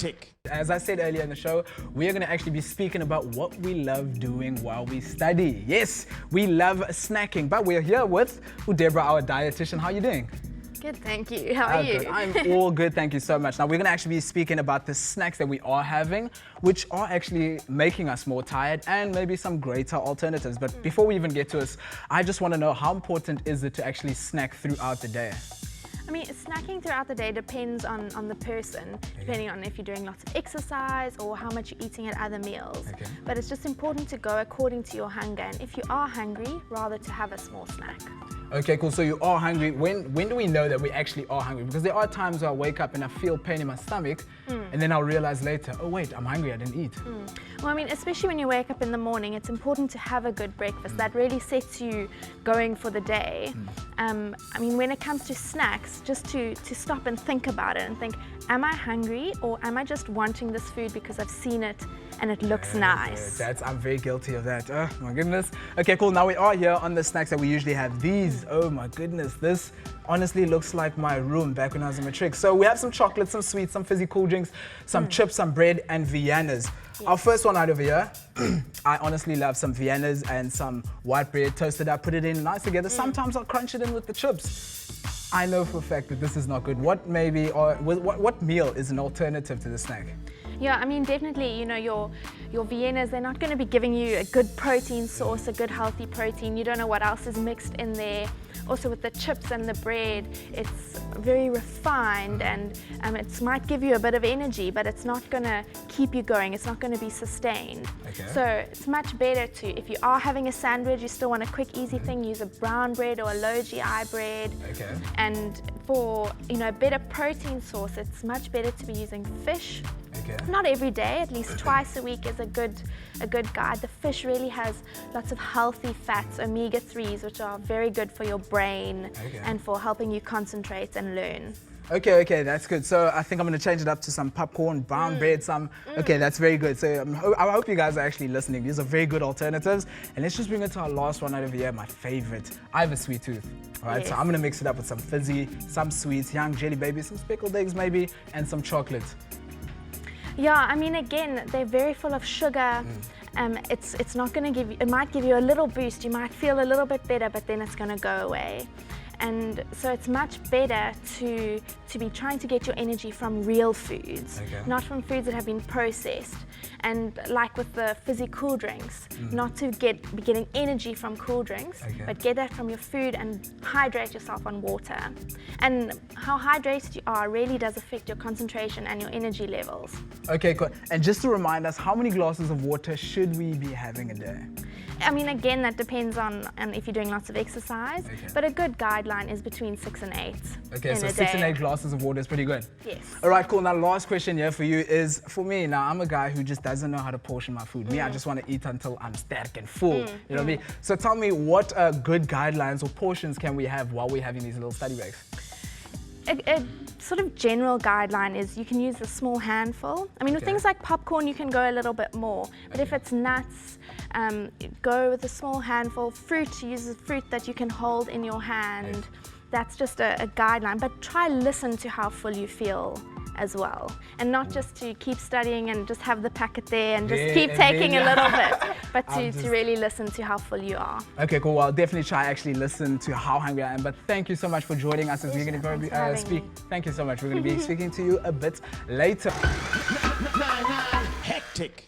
Hectic. As I said earlier in the show, we are going to actually be speaking about what we love doing while we study. Yes, we love snacking, but we're here with Deborah, our dietitian. How are you doing? Good, thank you. How are you? Good. I'm all good, thank you so much. Now, we're going to actually be speaking about the snacks that we are having, which are actually making us more tired, and maybe some greater alternatives. But before we even get to this, I just want to know, how important is it to actually snack throughout the day? I mean, snacking throughout the day depends on the person, depending on if you're doing lots of exercise or how much you're eating at other meals. But it's just important to go according to your hunger, and if you are hungry, rather to have a small snack. Okay, cool. So you are hungry. When do we know that we actually are hungry? Because there are times where I wake up and I feel pain in my stomach, and then I'll realize later, oh wait, I'm hungry, I didn't eat. Well, I mean, especially when you wake up in the morning, it's important to have a good breakfast. That really sets you going for the day. I mean, when it comes to snacks, just to stop and think about it and think, am I hungry, or am I just wanting this food because I've seen it and it looks nice? I'm very guilty of that. Oh my goodness. Okay, cool. Now we are here on the snacks that we usually have. These, oh my goodness, this honestly looks like my room back when I was in matric. So we have some chocolate, some sweets, some fizzy cool drinks, some chips, some bread, and Viennas. Yes. Our first one out over here, I honestly love some Viennas and some white bread, toasted up, put it in nice together. Sometimes I'll crunch it in with the chips. I know for a fact that this is not good. What meal is an alternative to the snack? Yeah, I mean, definitely, you know, your Viennas, they're not going to be giving you a good protein source, a good healthy protein. You don't know what else is mixed in there. Also with the chips and the bread, it's very refined, and it might give you a bit of energy, but it's not going to keep you going. It's not going to be sustained. So it's much better to, if you are having a sandwich, you still want a quick, easy thing, use a brown bread or a low GI bread. And for, you know, a better protein source, it's much better to be using fish. Not every day, at least twice a week is a good guide. The fish really has lots of healthy fats, omega-3s, which are very good for your brain and for helping you concentrate and learn. Okay, that's good. So I think I'm going to change it up to some popcorn, brown bread, Okay, that's very good. So I hope you guys are actually listening. These are very good alternatives. And let's just bring it to our last one out of here, my favorite. I have a sweet tooth. All right, so I'm going to mix it up with some fizzy, some sweets, young jelly baby, some speckled eggs maybe, and some chocolate. Yeah, I mean, again, they're very full of sugar. It's not going to give you, it might give you a little boost. You might feel a little bit better, but then it's going to go away. And so it's much better to be trying to get your energy from real foods, not from foods that have been processed. And like with the fizzy cool drinks, not to be getting energy from cool drinks, but get that from your food and hydrate yourself on water. And how hydrated you are really does affect your concentration and your energy levels. Okay, good. And just to remind us, how many glasses of water should we be having a day? I mean, again, that depends on if you're doing lots of exercise, but a good guideline is between 6 and 8. Okay, so 6 and 8 glasses of water is pretty good. Yes. All right, cool. Now, last question here for you is, for me, now I'm a guy who just doesn't know how to portion my food. Me, I just want to eat until I'm stark and full. You know what I mean? So tell me, what good guidelines or portions can we have while we're having these little study breaks? A sort of general guideline is you can use a small handful. I mean, with things like popcorn, you can go a little bit more. But if it's nuts, go with a small handful. Fruit, use a fruit that you can hold in your hand. That's just a guideline. But try listen to how full you feel as well. And not just to keep studying and just have the packet there and just keep taking a little bit, but to really listen to how full you are. Okay, cool. Well, I'll definitely try actually listen to how hungry I am. But thank you so much for joining us as we're going to speak. Thank you so much. We're going to be speaking to you a bit later. Hectic.